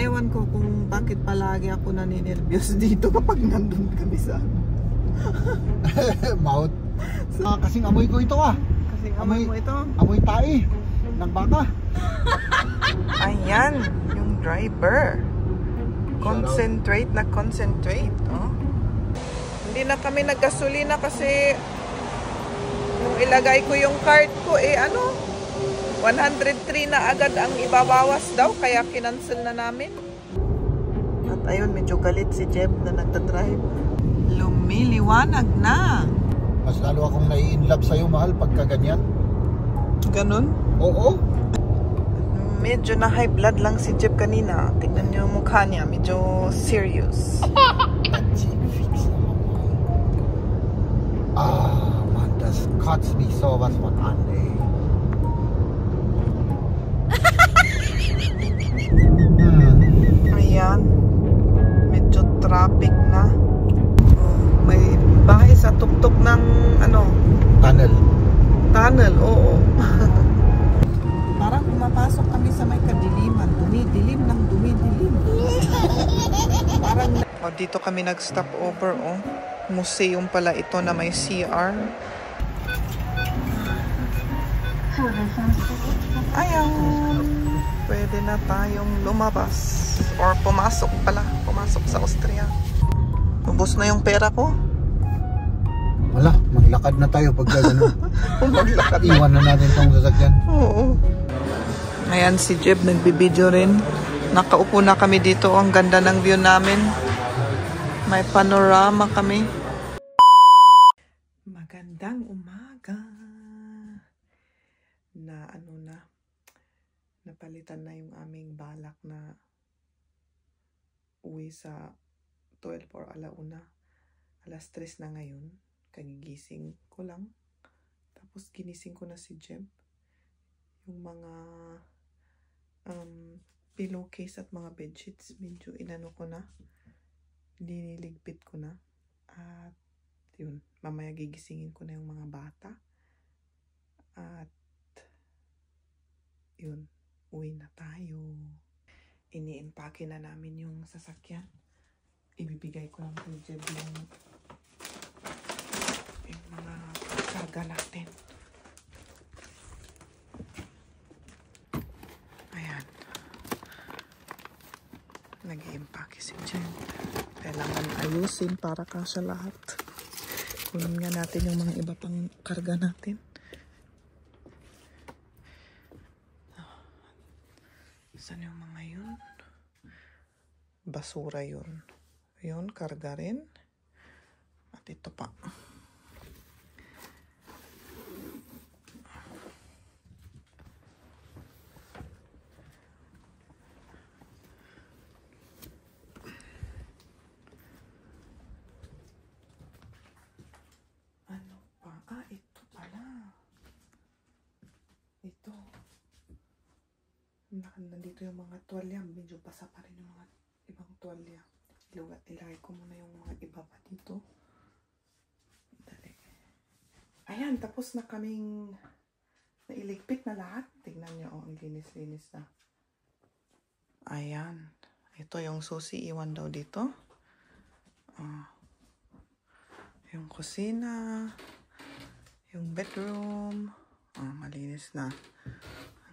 Ewan ko kung bakit palagi ako naninervyos dito kapag nandun kami sa mouth. Kasing amoy ko ito Kasing amoy mo ito? Amoy tae ng baka. Ayan, yung driver. Concentrate na concentrate. Oh. Hindi na kami naggasolina kasi nung ilagay ko yung card ko, 103 na agad ang ibabawas daw, kaya kinancel na namin. At ayun, medyo galit si Jeb na nagdadrive. Lumiliwanag na. Mas lalo akong nai-inlove sa'yo, mahal, pagka ganyan. Ganun? Oo. Medyo na high blood lang si Jeb kanina. Tignan niyo yung mukha niya, medyo serious. Man, das kotzt mich sowas von an, ey. Ayan, medyo traffic na. May bahay sa tuktok ng tunnel, oo. Parang pumapasok kami sa may kadiliman, dumidilim ng dumidilim. Parang dito kami nag-stop over, museum pala ito na may CR. Ayan, pwede na tayong lumabas or pumasok sa Austria. Ubos na yung pera ko. Wala, maglakad na tayo pag gano'n. Maglakad. Iwan na natin itong sasakyan. Oo. Ayan si Jeb, nagbibideo rin. Nakaupo na kami dito. Ang ganda ng view namin. May panorama kami. Magandang umaga. Napalitan na yung aming balak na uwi sa 12 or alauna. Alas 3 na ngayon. Kagigising ko lang. Tapos ginising ko na si Jeb. Yung mga pillowcase at mga bedsheets, medyo inano ko na. Diniligpit ko na. At yun, mamaya gigisingin ko na yung mga bata. At yun, uwi na tayo. Ini-impake na namin yung sasakyan. Ibibigay ko lang kay Jeb yung mga karga natin. Ayan. Nag-i-impake si Jeb. Kailangan ayusin para kasya lahat. Kunin nga natin yung mga iba pang karga natin. Saan yung mga yun? Basura yun. Yun, karga rin. At ito pa. Ano pa? Ito pala. Ito. Nandito yung mga tuwalya. Medyo basa pa rin yung mga ibang tuwalya. Ilagay ko muna yung mga iba pa dito. Dali. Ayan, tapos na kaming nailigpit na lahat. Tignan nyo, ang linis-linis na. Ayan. Ito yung susi, iwan daw dito. Yung kusina. Yung bedroom. Malinis na.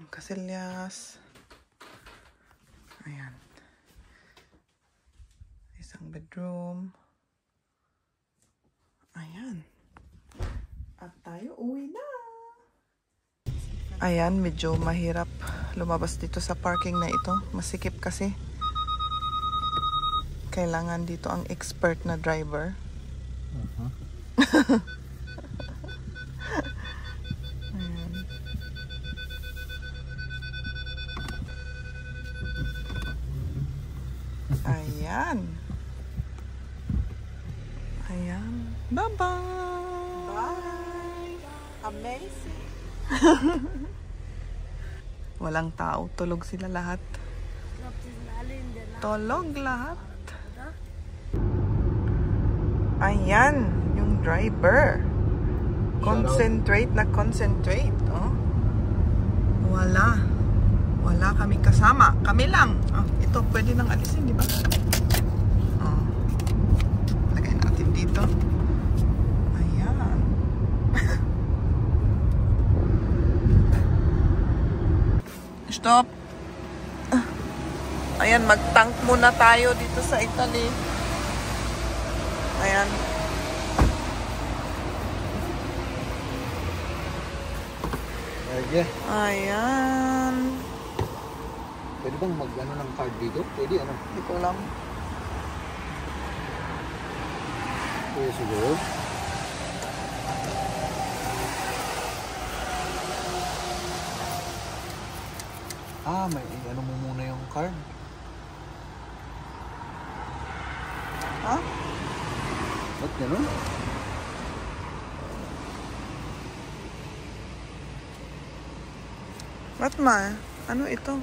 Ang kasilyas. Ayan. Isang bedroom. Ayan. At tayo uwi na. Ayan, medyo mahirap lumabas dito sa parking na ito. Masikip kasi. Kailangan dito ang expert na driver. Ayan. Ayan. Ayan. Bye-bye. Bye. Amazing. Walang tao. Tulog sila lahat. Tulog lahat. Ayan. Yung driver. Concentrate na concentrate. Oh. Wala. Wala kami kasama. Kami lang. Oh, ito pwede nang alisin, di ba? Oh. Lagay natin dito. Ayan. Stop. Ayan, mag-tank muna tayo dito sa Italy. Ayan. Okay. Ayan. Pwede bang mag-ano ng card dito? Pwede ano? Hindi ko alam. Pwede siguro. May ano mo muna yung card. Ha? Ba't gano'n? Ba't ma? Ano ito?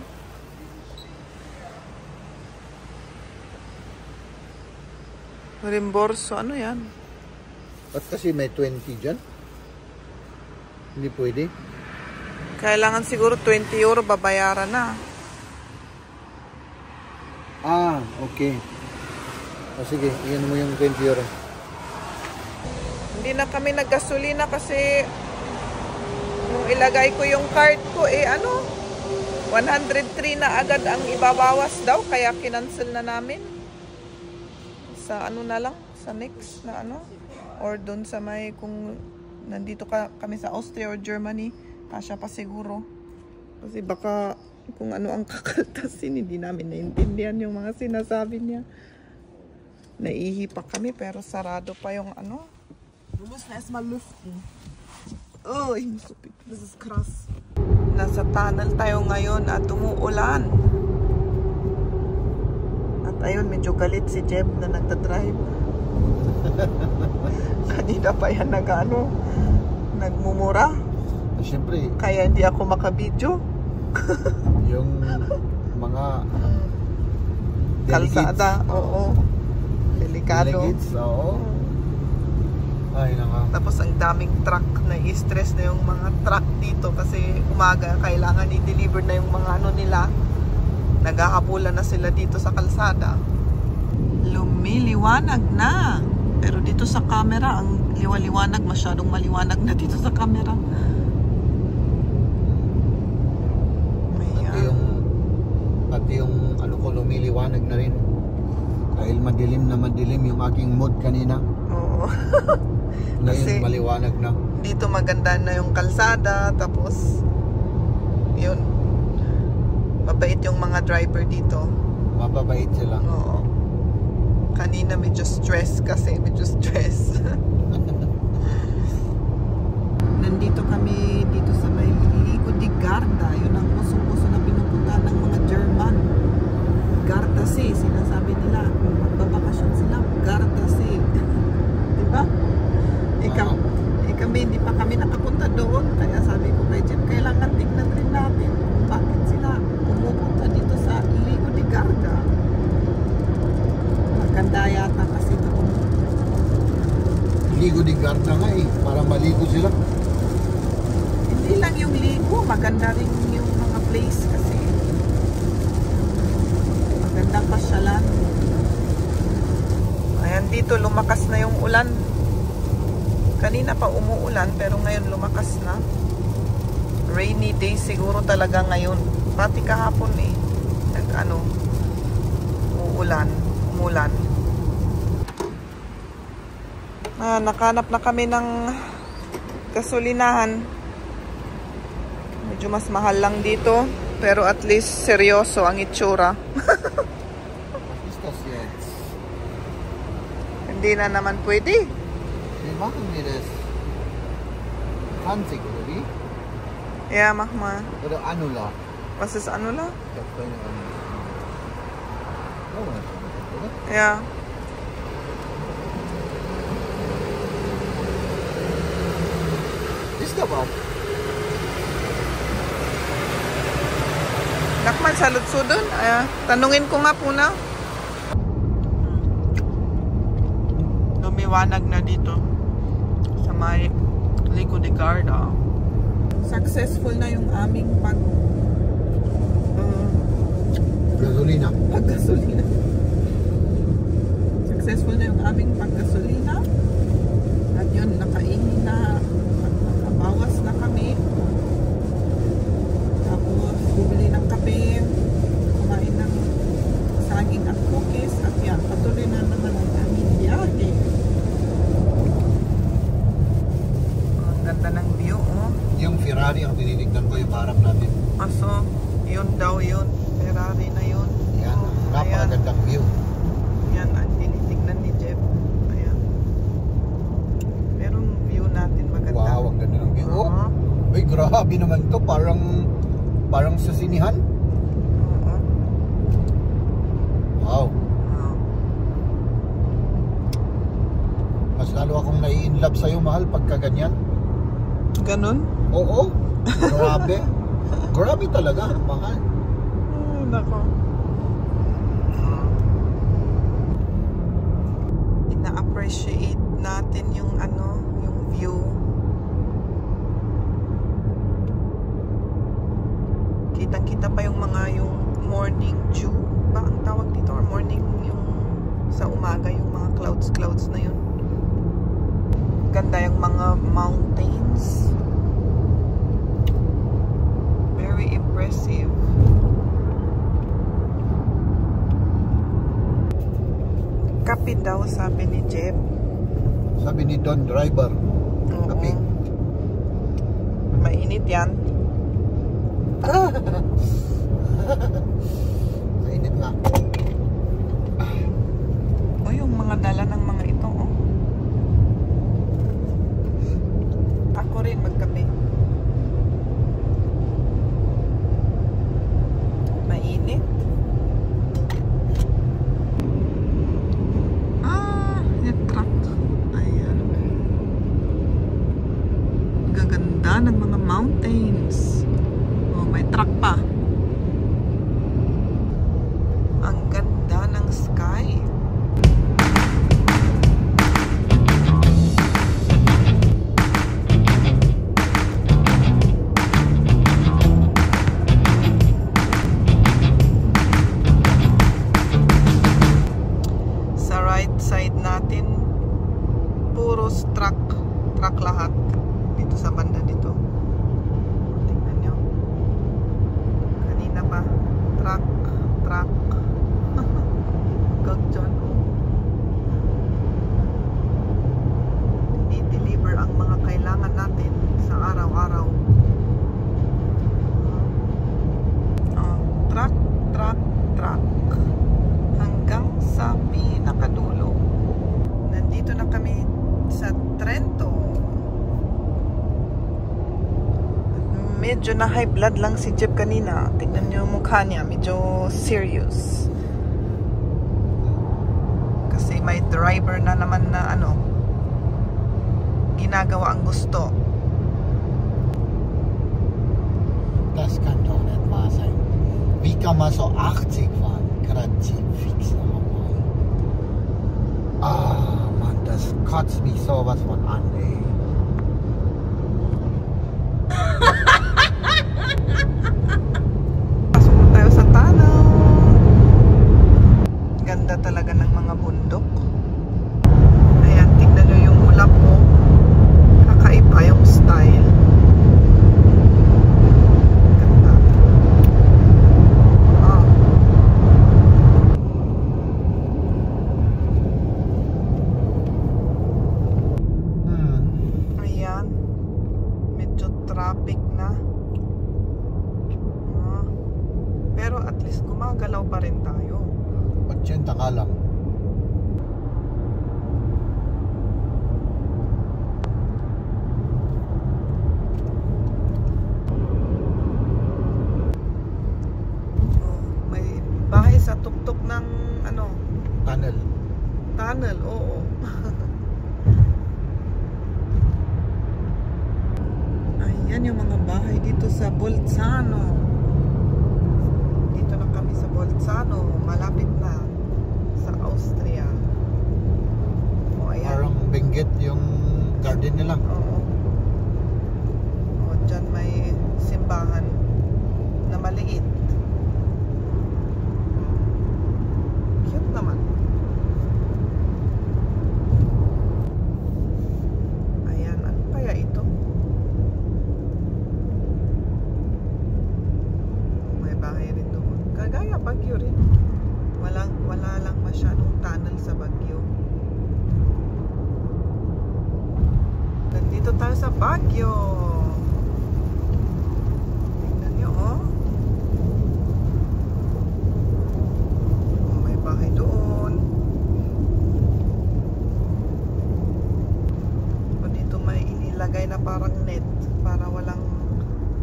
Reimborso. Ano yan? Ba't kasi may 20 dyan? Hindi pwede. Kailangan siguro 20 euro babayaran na. Okay. Sige, iyan mo yung 20 euro. Hindi na kami naggasolina kasi nung ilagay ko yung card ko, 103 na agad ang ibabawas daw, kaya kinancel na namin. Sa na lang, sa next na or doon sa may, kung nandito kami sa Austria or Germany, kasya pa siguro. Kasi baka kung ano ang kakaltasin, hindi namin naintindihan yung mga sinasabi niya. Naihi pa kami pero sarado pa yung Du musst erstmal lüften. Oh, ich muss so pick. Das ist krass. Nasa tunnel tayo ngayon at umuulan. At ayun, medyo galit si Jeb na nagdadrive. Kanina pa yan nagmumura. Siyempre. Kaya hindi ako makabidyo. Yung mga kalsada, oo. Delikado. Delegates, oo. Ay, naka. Tapos ang daming truck, na-stress na yung mga truck dito kasi umaga kailangan i-deliver na yung mga nila. Naghahabulan na sila dito sa kalsada. Lumiliwanag na. Pero dito sa camera, ang liwaliwanag, masyadong maliwanag na dito sa camera. Pati yung ko lumiliwanag na rin. Dahil madilim na madilim yung aking mood kanina. Oo. Ngayon maliwanag na. Dito maganda na yung kalsada. Tapos yun, mabait yung mga driver dito. Mababait sila. Oo. Kanina medyo stress kasi. Nandito kami dito sa may Ligo di Garda. Yun ang kusong-kuso na pinupunta ng mga German. Gardasee, sinasabi nila. Magbabakasyon sila, Gardasee. Diba? Kami, hindi pa kami nakapunta doon. Kaya sabi ko kay Jim, kailangan tignan rin natin kung bakit sila pumupunta dito sa Ligo di Garda. Maganda yata kasi doon. Ligo di Garda nga para maligo sila. Hindi lang yung ligo, maganda rin yung mga place kasi. Magandang pasyalan. Ayan, dito lumakas na yung ulan. Kanina pa umuulan pero ngayon lumakas na. Rainy day siguro talaga ngayon. Pati kahapon umulan. Nakanap na kami ng gasolinahan. Medyo mas mahal lang dito. Pero at least seryoso ang itsura. Hindi na naman pwede. Wir machen wir das 20, oder wie? Ja, mach mal. Oder Anula? Was ist Anula? Ich habe keine Ahnung. Oder? Ja. Ist aber auch. Nakman sa Lutsudon. Tanungin ko nga po na. Lumiwanag na dito sa may Ligo di Garda. Successful na yung aming Gasolina. Paggasolina. Successful na yung aming paggasolina. At yun, nakainin na. Nakabawas na kami. Tapos, bumili ng kape. Kumain ng saging at cookies. At yan, patuloy na naman ang aming biyahe. Ang ganda ng view, oh. Yung Ferrari ang tinitignan ko yung harap natin. Aso, yun daw yun. Ferrari na yun. Yan, Oh, napakagandang view. Yan ang tinitignan ni Jeff. Ayan. Merong view natin maganda. Wow, ang ganda ng view. Oh, Oo. ay, grabe naman to. Parang sa sinihan. Oo. Wow. Oo. Mas lalo akong nai-inlove sa'yo, mahal, pagka ganyan. Ganun? Oo. Grabe. Grabe talaga, mahal. Nako. Ina-appreciate natin yung yung view. Kitang-kita pa yung morning dew ba ang tawag dito, or morning yung sa umaga, yung mga clouds na yun. Ganda yung mga mountains. Very impressive. Kape daw, sabi ni Jeb. Sabi ni Don Driver. Oo. Kape. Mainit yan. Mainit nga. O yung mga dala ng mga ito, oh. Ako rin magkape. Mainit. Yung truck. Ayan. Gaganda ng mga mountains. Oh, may truck pa. Ang ganda ng sky. Sa right side natin, puros truck lahat. Dito sa banda dito. Tingnan nyo. Kanina pa. Truck. Hanggang dyan, oh. I-deliver ang mga kailangan natin sa araw-araw. Truck. Hanggang sa pinakadulo. Nandito na kami sa Trento. Medyo na high blood lang si Jeff kanina. Tingnan niyo yung mukha niya, medyo serious. Kasi may driver na naman na ginagawa ang gusto. Das kann doch nicht wahr sein. Wie kann man so 80 fahren? Gerade fix nochmal. Ah, Mann, das kotzt mich sowas von an, ey. Pasok na tayo sa tunnel. Ganda talaga ng mga bundok. Ayan, tignan nyo yung ulap mo. Kakaiba yung style. Ganda. Oh. Ayan. Medyo traffic na. Pero at least gumagalaw pa rin tayo. 80 ka lang. May bahay sa tuktok ng tunnel, oo. Ayan yung mga bahay dito sa Bolzano. Dito na kami sa Bolzano, malapit na sa Austria. O ayan. Parang Benguet yung garden nila. Oo. O dyan may simbahan na maliit. dahil sa bagyo. Nandito tayo sa Baguio. Tingnan nyo, oh. May bahay doon. O dito may inilagay na parang net para walang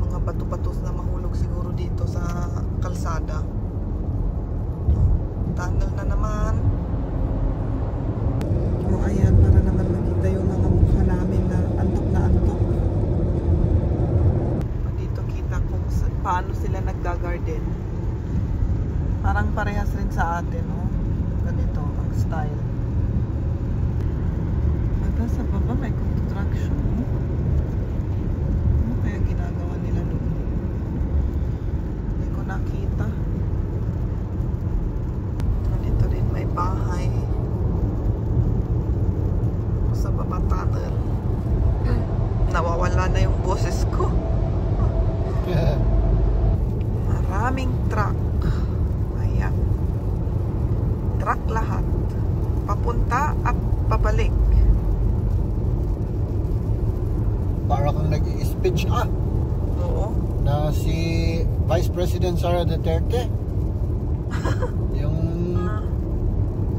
mga bato-batos na mahulog siguro dito sa kalsada. Tunnel na naman. O ayan, para naman makita yung mga mukha namin na antok na antok. Dito kita kung paano sila nagga-garden. Parang parehas rin sa atin, no? Ganito ang style. Hanggang sa baba may construction, no? Ano kaya ginagawa nila doon? Hindi ko nakita. Dito rin may bahay. Sa baba tunnel. Nawawala na yung boses ko. Maraming truck. Ayan. Truck lahat. Papunta at pabalik. Para kang nag-i-speech Oo. na si Vice President Sara Duterte. Yung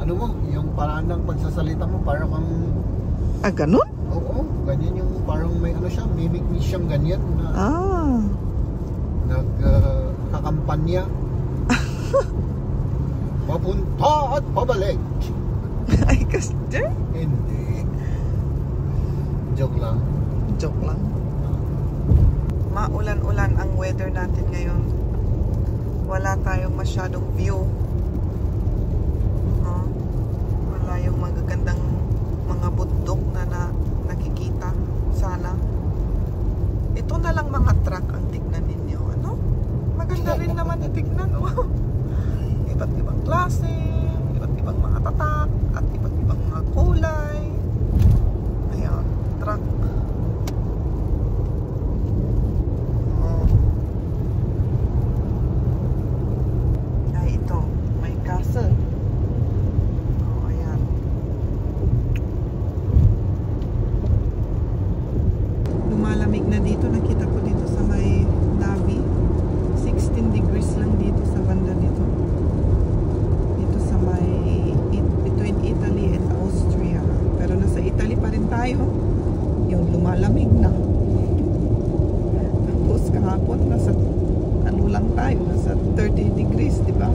ano mo, yung paraan ng pagsasalita mo, para kang Ganun? oo, ganyan yung parang may ano siya, mimic siyang ganyan na nagkakampanya. Papunta at pabalik. Ay, kasi Hindi. Joke lang. joke lang. Maulan-ulan ang weather natin ngayon. Wala tayong masyadong view. Wala yung magagandang mga bundok na nakikita. Sana ito na lang mga truck ang tignan ninyo, ano? Maganda rin naman tignan, oh. Iba't ibang klase, iba't ibang mga tatak, at iba't ibang mga kulay. Ayan, truck. Ay, ito, may castle. Ayan. Lumalamig na dito. Nakita ko dito sa may Navi. 16 degrees lang dito sa banda dito. Dito sa may between Italy and Austria. Pero nasa Italy pa rin tayo. Yung lumalamig na. Tapos kahapon nasa ano lang tayo, nasa 30 degrees, di ba?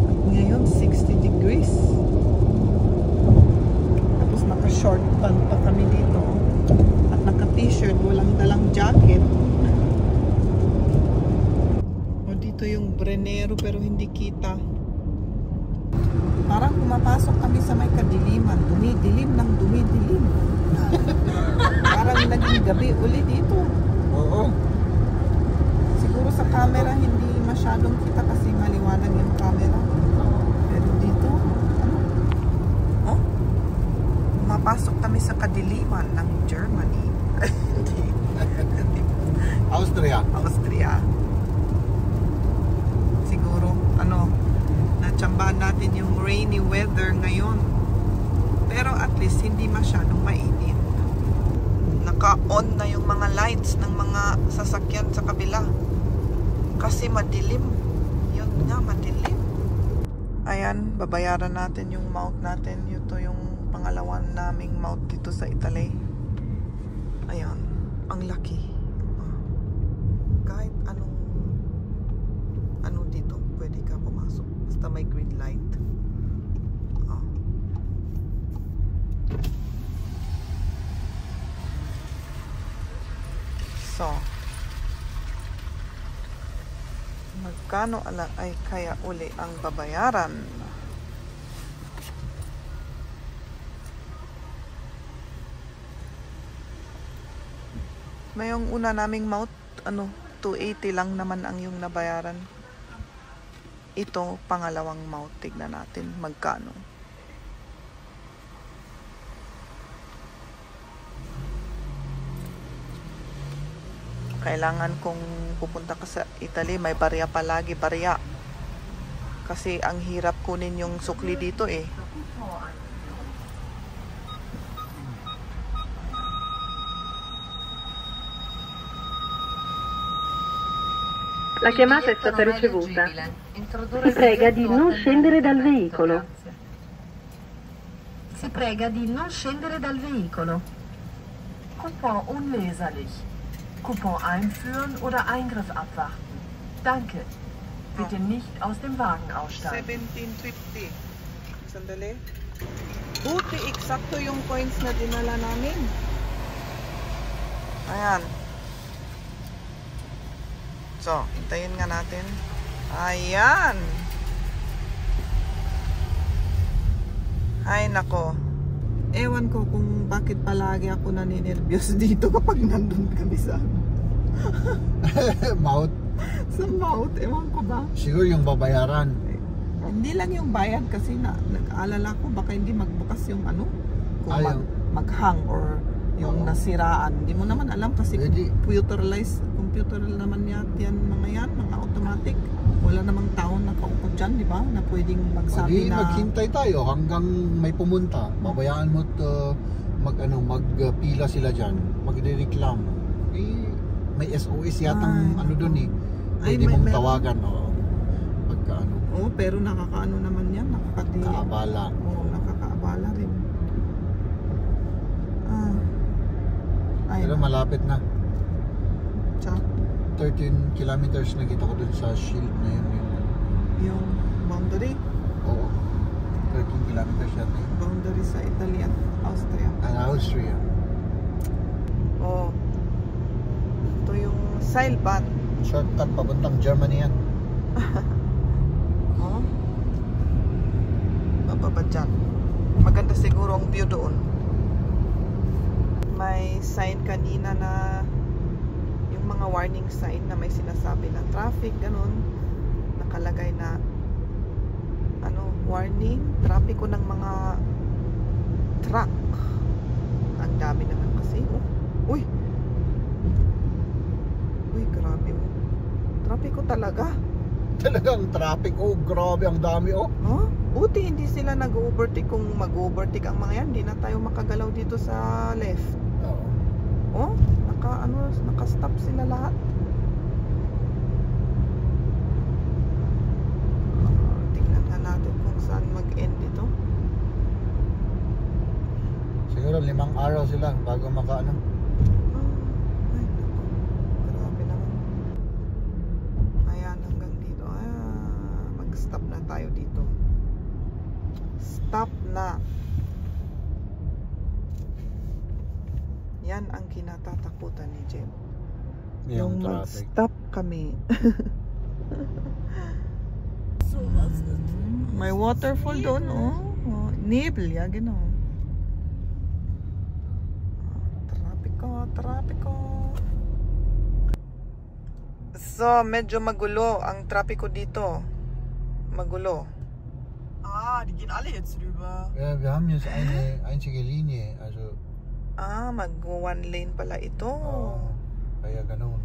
At ngayon 60 degrees. Tapos naka-short pant pa kami dito. At naka-t-shirt, walang dalang jacket. O dito yung Brennero pero hindi kita. Parang pumapasok kami sa may kadiliman. Dumidilim ng dumidilim. Parang naging gabi uli dito. Oo. Siguro sa camera hindi masyadong kita kasi maliwanag yung camera. Pero dito, ano? Oh, mapasok kami sa kadiliman ng Germany. Austria. Austria. Siguro, ano, natsambahan natin yung rainy weather ngayon. Pero at least hindi masyadong mainit. Naka-on na yung mga lights ng mga sasakyan sa kabila. Kasi madilim. Yun nga, madilim. Ayan, babayaran natin yung mount natin. Ito yung pangalawan naming mount dito sa Italy. Ayan, ang laki. Kahit ano dito, pwede ka pumasok. Basta may green light. So, magkano ay kaya uli ang babayaran? Mayong una naming mount, 280 lang naman ang yung nabayaran. Ito, pangalawang mount. Tignan natin magkano. Kailangan kung pupunta ka sa Italy, may barya palagi, barya. Kasi ang hirap kunin yung sukli dito eh. La chiamata è stata ricevuta. Si prega di non scendere dal veicolo. Si prega di non scendere dal veicolo. Coupon unleserlich. Coupon einführen oder Eingriff abwarten. Danke. Bitte nicht aus dem Wagen aussteigen. 1750. Sandali. Buti, eksakto yung coins na dinala namin. Ayan. So, hintayin nga natin. Ayan. Ay, nako. Ewan ko kung bakit palagi ako naninervyos dito kapag nandun kami sa Mouth. sa mouth. Ewan ko ba? Siguro yung babayaran. Hindi lang yung bayad kasi nag-aalala ko baka hindi magbukas yung ano. Kung mag-hang or yung nasiraan. Hindi mo naman alam kasi computer naman yan, mga automatic. Wala namang tao nakaupo dyan, di ba? Na pwedeng magsabi na... maghintay tayo hanggang may pumunta. Babayaan mo magpila sila dyan. Magre-reklamo. May SOS yatang ano dun eh. Pwede mong tawagan. Pagka ano. Oo, pero nakakaano naman yan. Nakakaabala. Oo, nakakaabala rin. Pero malapit na. Sa 13 kilometers na kita ko dun sa shield na yun. yung boundary? Oo. 13 kilometers yata yun. Boundary sa Italy at Austria. Austria. Oo. Ito yung Seilbahn. Shortcut papuntang Germany yan. Oo. Bababa dyan. Maganda siguro ang view doon. May sign kanina na yung mga warning sign na may sinasabi na traffic, ganun. Nakalagay na warning, trapiko ng mga truck. Ang dami naman kasi. Uy, grabe. Trapiko talaga. Talagang traffic. Grabe, ang dami Huh? Buti hindi sila nag-overtake. Kung mag-overtake ang mga yan, hindi na tayo makagalaw dito sa left. Oo. Naka-stop sila lahat. Tingnan nga natin kung saan mag-end ito. Siguro 5 araw sila bago makaano. Ay, naku. Grabe naman. Ayan, hanggang dito. Mag-stop na tayo dito. Stop na. Yan ang kinatatakutan ni Jem. Yung mag-stop kami. May waterfall doon, Nebel, ya, gano'n. Trapiko. So, medyo magulo ang trapiko dito. Magulo. Die gehen alle jetzt rüber. Ja, wir haben jetzt eine einzige Linie, also mag-one lane pala ito. Kaya ganoon.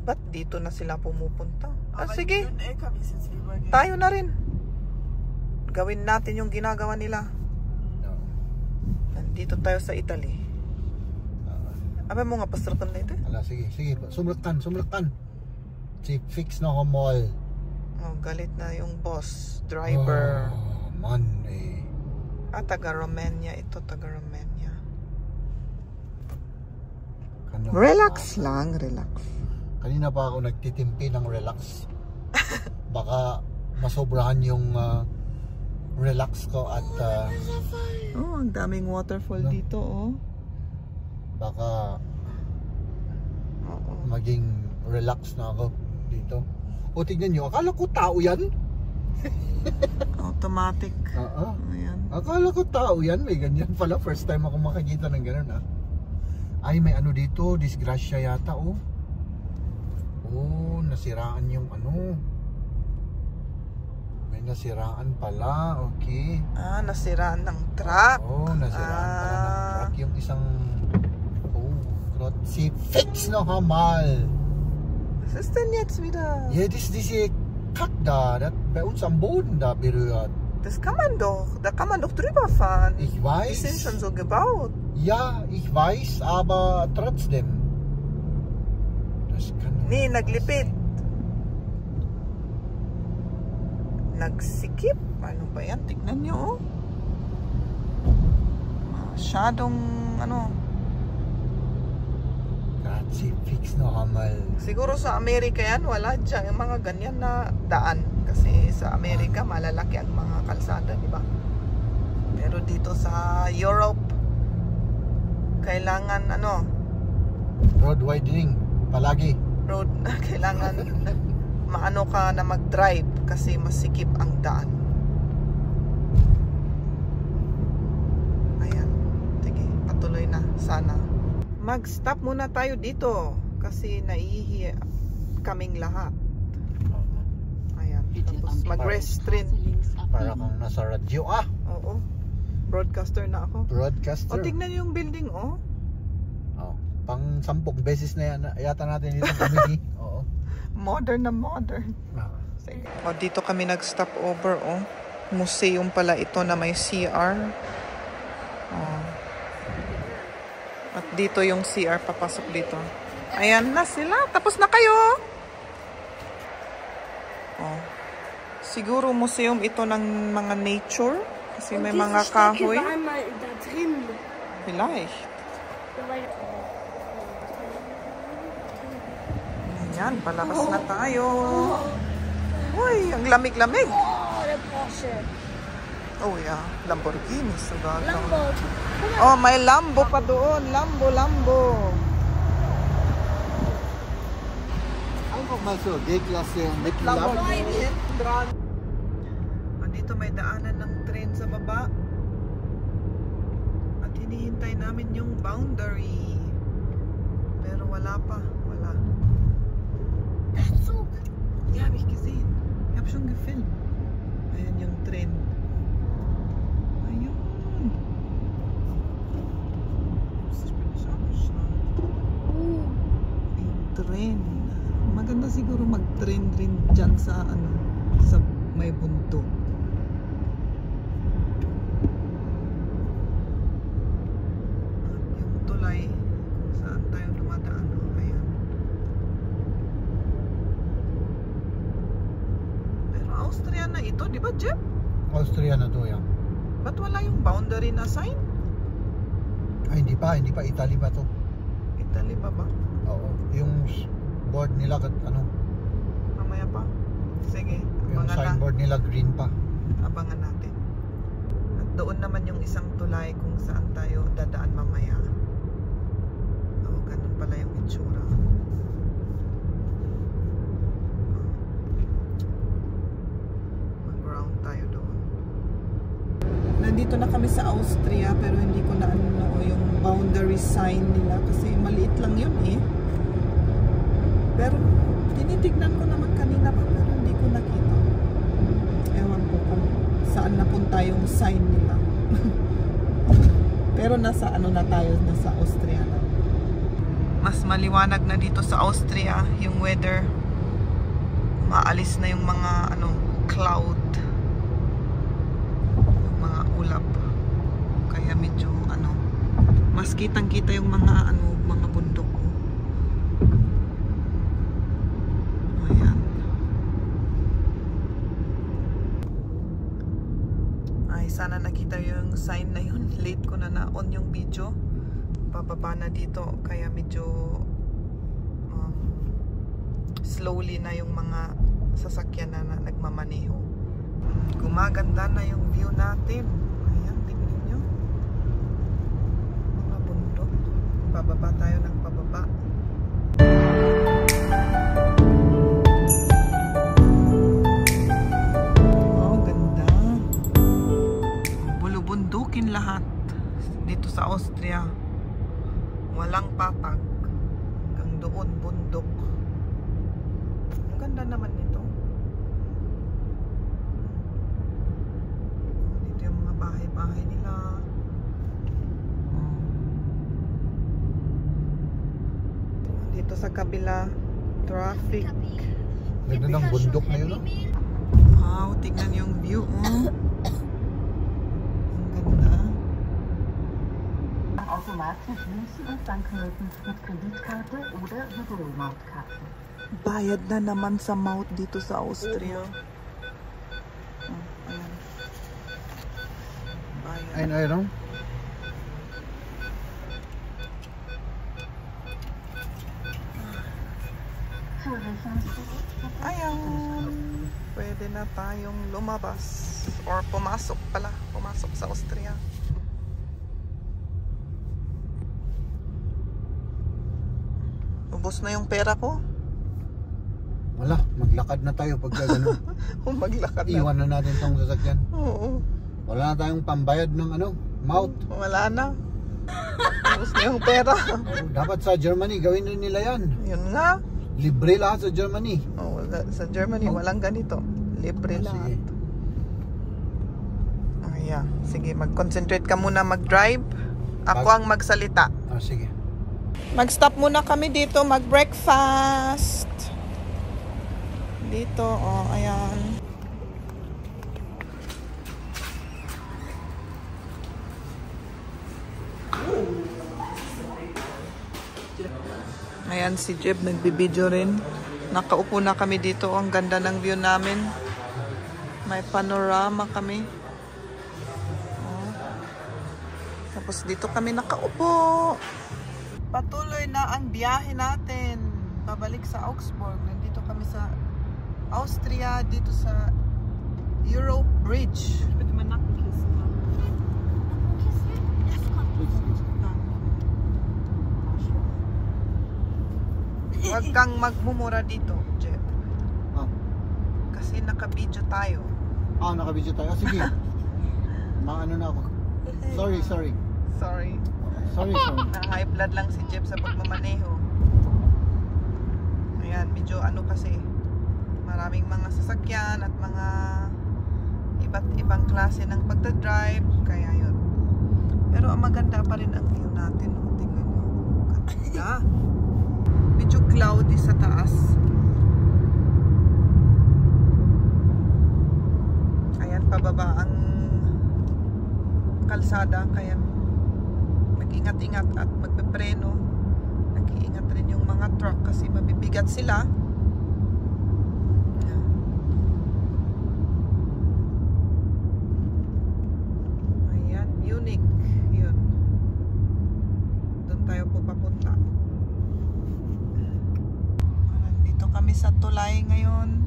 Ba't dito na sila pumupunta? Sige. Tayo na rin. Gawin natin yung ginagawa nila. Nandito tayo sa Italy. Abay mo nga, pastratan na ito. Sige. Sumratan. Si fix na ako mall. Galit na yung boss, driver. Man taga Romania ito, taga Romania. Relax lang, relax. Kanina pa ako nagtitimpi ng relax. Baka masobrahan yung relax ko at ang daming waterfall dito, Baka maging relax na ako dito. Tignan nyo, akala ko tao yan. Automatic. Ayan. Akala ko tao yan. May ganyan pala. First time ako makikita ng ganun, Ay, may ano dito, disgrasya yata, nasiraan yung may nasiraan pala, okay. Nasiraan ng truck. Nasiraan pala ng truck yung isang si fix noch einmal. Was ist denn jetzt wieder? Ja, diese Kack da bei uns am Boden da berührt. Das kann man doch. Da kann man doch drüber fahren. Ich weiß. Die sind schon so gebaut. Ja, ich weiß, aber trotzdem. Das kann doch Nee, nicht naglipid. sein. Nagsikip. Ano ba yan? Tignan nyo, oh. Masyadong, ano. Grazie, fix noch einmal. Siguro sa Amerika yan, wala dyan. Yung mga ganyan na daan. Kasi sa Amerika, malalaki ang mga kalsada, di ba? Pero dito sa Europe, kailangan, ano, Road widening, palagi. road, kailangan maano ka na mag-drive kasi masikip ang daan. Ayan. Sige, patuloy na. Sana. Mag-stop muna tayo dito kasi naiihi kaming lahat. Ayan. Tapos mag-rest rin. Para kang nasa radyo. Oo. Broadcaster na ako. Broadcaster. O, tignan yung building, oh. Oh, pang 10 beses na yan, yata natin dito kami. Oo. Modern na modern. Sige. O, dito kami nag-stop over, oh. Museum pala ito na may CR. Oh. At dito yung CR, papasok dito. Ayan na sila. Tapos na kayo. Oh. Siguro museum ito ng mga nature. Kasi may mga kahoy. Vielleicht. Ayan, palabas na tayo. Uy, ang lamig-lamig. Oh yeah, Lamborghini. Oh, may Lambo pa doon. Lambo. Einfach mal so, G-Klasse mit Lamborghini. Dito may daanan ng train sa baba. At hinihintay namin yung boundary. Pero wala pa. Wala. Ja, hab ich gesehen. Ich hab schon gefilmt. Ayan yung train. Ayun. Yung train. Maganda siguro mag-train rin dyan sa ano, sa may bundok. Yung tulay kung saan tayo dumadaan. Ayan. Pero Austria na ito, di ba, Jeff? Austria na to yan. Ba't wala yung boundary na sign? Ay, hindi pa Italy pa to. Italy pa ba? Oo, yung board nila ano, Mamaya pa. Sige, yung abangan na. signboard nila green pa. Abangan natin. At doon naman yung isang tulay kung saan tayo dadaan mamaya. Oo, ganun pala yung itsura. Mag-round tayo doon. Nandito na kami sa Austria pero hindi ko na ano yung boundary sign nila kasi maliit lang yun eh. Pero tinitignan ko naman kanina pa pero hindi ko nakita. Ewan ko kung saan napunta yung sign nila. Pero nasa ano na tayo, nasa Austria na. Mas maliwanag na dito sa Austria yung weather. Maalis na yung mga ano, cloud. Yung mga ulap. Kaya medyo ano, mas kitang-kita yung mga ano, mga bundok. Ayan. Ay, sana nakita yung sign na yun. Late ko na na-on yung video. Pababa na dito. Kaya medyo slowly na yung mga sasakyan na nagmamaneho. Gumaganda na yung view natin. Ayan, tignan nyo. Mga bundok. Pababa tayo ng pababa. Oh, ganda. Bulubundukin lahat dito sa Austria. Walang patag. Hanggang doon, bundok. Ang ganda naman nito. Dito yung mga bahay-bahay nila. Dito sa kabila, traffic. Ganda ng bundok na yun, no? Wow, tignan yung view. Ang ganda. Automatisch Münzen und Banknoten mit Kreditkarte oder Hydro-Mount-Karte. Bayad na naman sa mouth dito sa Austria. Ayan. Bayad. Ayun, ayun. Ayan. Pwede na tayong lumabas. Or pumasok pala. Pumasok sa Austria. Ubos na yung pera ko. Wala, maglakad na tayo pagka gano'n. Maglakad na. Iwan na natin tong sasakyan. Oo. Wala na tayong pambayad ng mouth. Wala na. Ubos na yung pera. Dapat sa Germany, gawin rin nila yan. Yun nga. Libre lahat sa Germany. Oh, sa Germany, walang ganito. Libre lahat. Sige. Ayan. Sige, mag-concentrate ka muna mag-drive. Ako ang magsalita. Sige. Mag-stop muna kami dito, mag-breakfast. Dito, oh, ayan. Ayan si Jeb, nagbibideo rin. Nakaupo na kami dito, ang ganda ng view namin. May panorama kami. Oh. Tapos dito kami nakaupo. Patuloy na ang biyahe natin. Pabalik sa Augsburg. Nandito kami sa Austria, dito sa Europe Bridge. Bitte mein Nackenkissen. Huwag kang magmumura dito, Jeff. Kasi naka-video tayo. Naka-video tayo. Sige. Maano na ako. Sorry. Sorry. Sorry. Na-high blood lang si Jeff sa pagmamaneho. Ayan, medyo ano kasi, maraming mga sasakyan at mga iba't ibang klase ng pagdadrive, kaya yun. Pero ang maganda pa rin ang view natin. Tingnan nyo. Ganda. Medyo cloudy sa taas. Ayan, pababa ang kalsada, kaya mag-ingat-ingat at magpepreno. Nag-iingat rin yung mga truck kasi mabibigat sila. Ayan, Munich. Yun. Doon tayo po papunta. Dito kami sa tulay ngayon.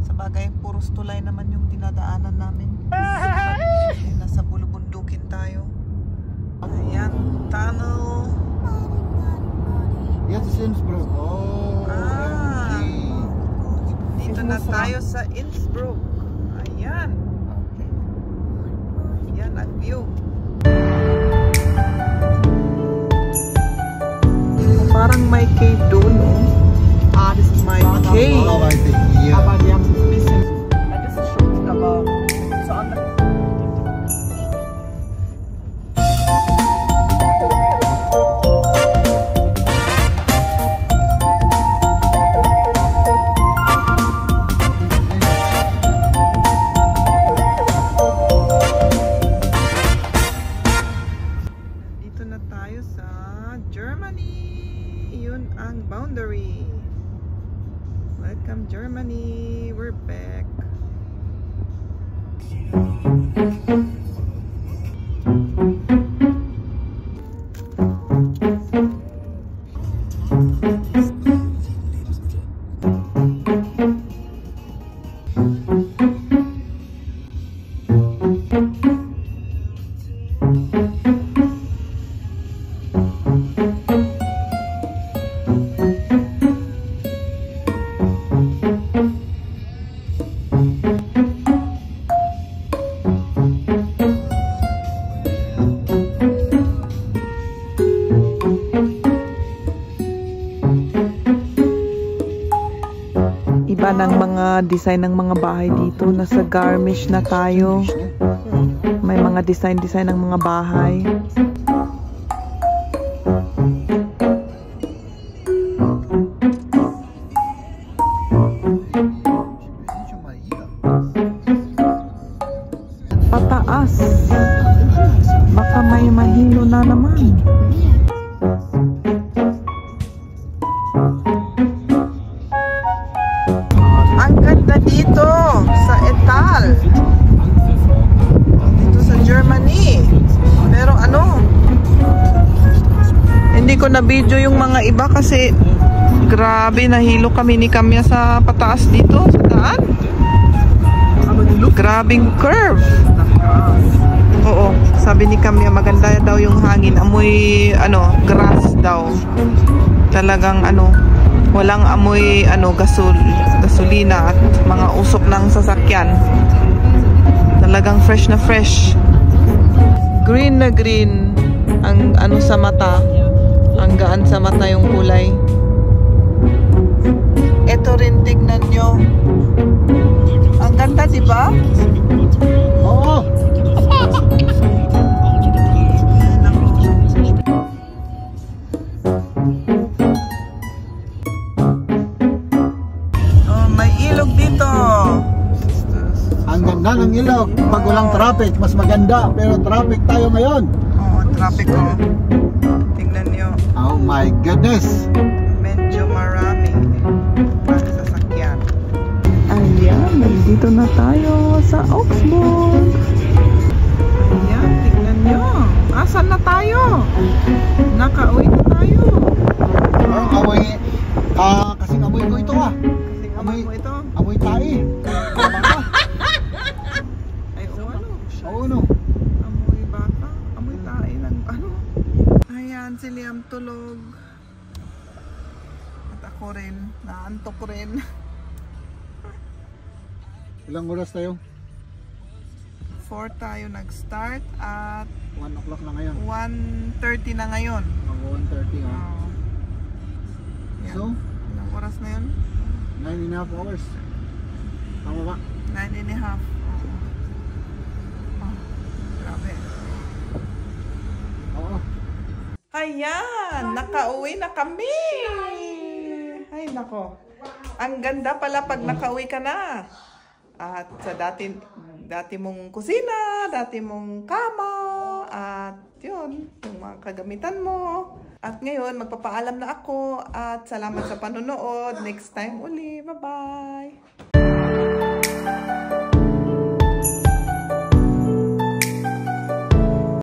Sa bagay, puros tulay naman yung dinadaanan namin. Nasa bulubundukin tayo. Ayan, tunnel. Yes, Innsbruck. Oh, okay. Dito na tayo sa Innsbruck. Ayan. Ayan ang view. Parang may cave doon, no? Das ist May cave. Oh, I think, yeah. aber die haben es ein bisschen. Ja, das ist schon gut, aber zu anderen. Dito na tayo sa Germany. Yun ang boundary. Welcome Germany. We're back. Iba ng mga design ng mga bahay dito. Nasa Garmisch na tayo. May mga design ng mga bahay. pataas. Baka may mahilo na naman. Ang ganda dito sa Etal. Dito sa Germany. Pero ano, hindi ko na video yung mga iba kasi grabe, nahilo kami ni Kamya sa pataas dito sa daan. Grabing curve. Oo, sabi ni Kamya maganda daw yung hangin, amoy ano, grass daw. Talagang ano, walang amoy ano, gasolina at mga usok ng sasakyan. Talagang fresh na fresh. Green na green ang ano sa mata. Ang gaan sa mata yung kulay. Ito rin, tignan nyo. Ang ganda, di ba? Oo. Oh, may ilog dito. Ang ganda ng ilog. Pag walang traffic, mas maganda. Pero traffic tayo ngayon. Oh, traffic ko. Tingnan nyo. Oh my goodness. Medyo marami ang sasakyan. Ayan, nandito na tayo sa Augsburg. Ayan, tingnan nyo. Asan na tayo? Nakauwi na tayo. Parang amoy, kasing amoy ko ito ah. Kasing amoy mo ito. Amoy tae. Ay, oo, ano? Oo, no. Amoy baka. Amoy tae ng ano. Ayan, si Liam tulog. At ako rin. Naantok rin. Ilang oras tayo? 4 tayo nag-start at 1 o'clock na ngayon. 1:30 na ngayon. Mag 1:30 ha. Yan. So, Ilang oras na yun? 9.5 hours. Tama ba? 9.5. Oh, grabe. Oo. Ayan! Nakauwi na kami! Ay, nako. Ang ganda pala pag nakauwi ka na. At sa dati mong kusina, dati mong kama, at yun, yung mga kagamitan mo. At ngayon, magpapaalam na ako at salamat sa panonood. Next time uli. Bye-bye!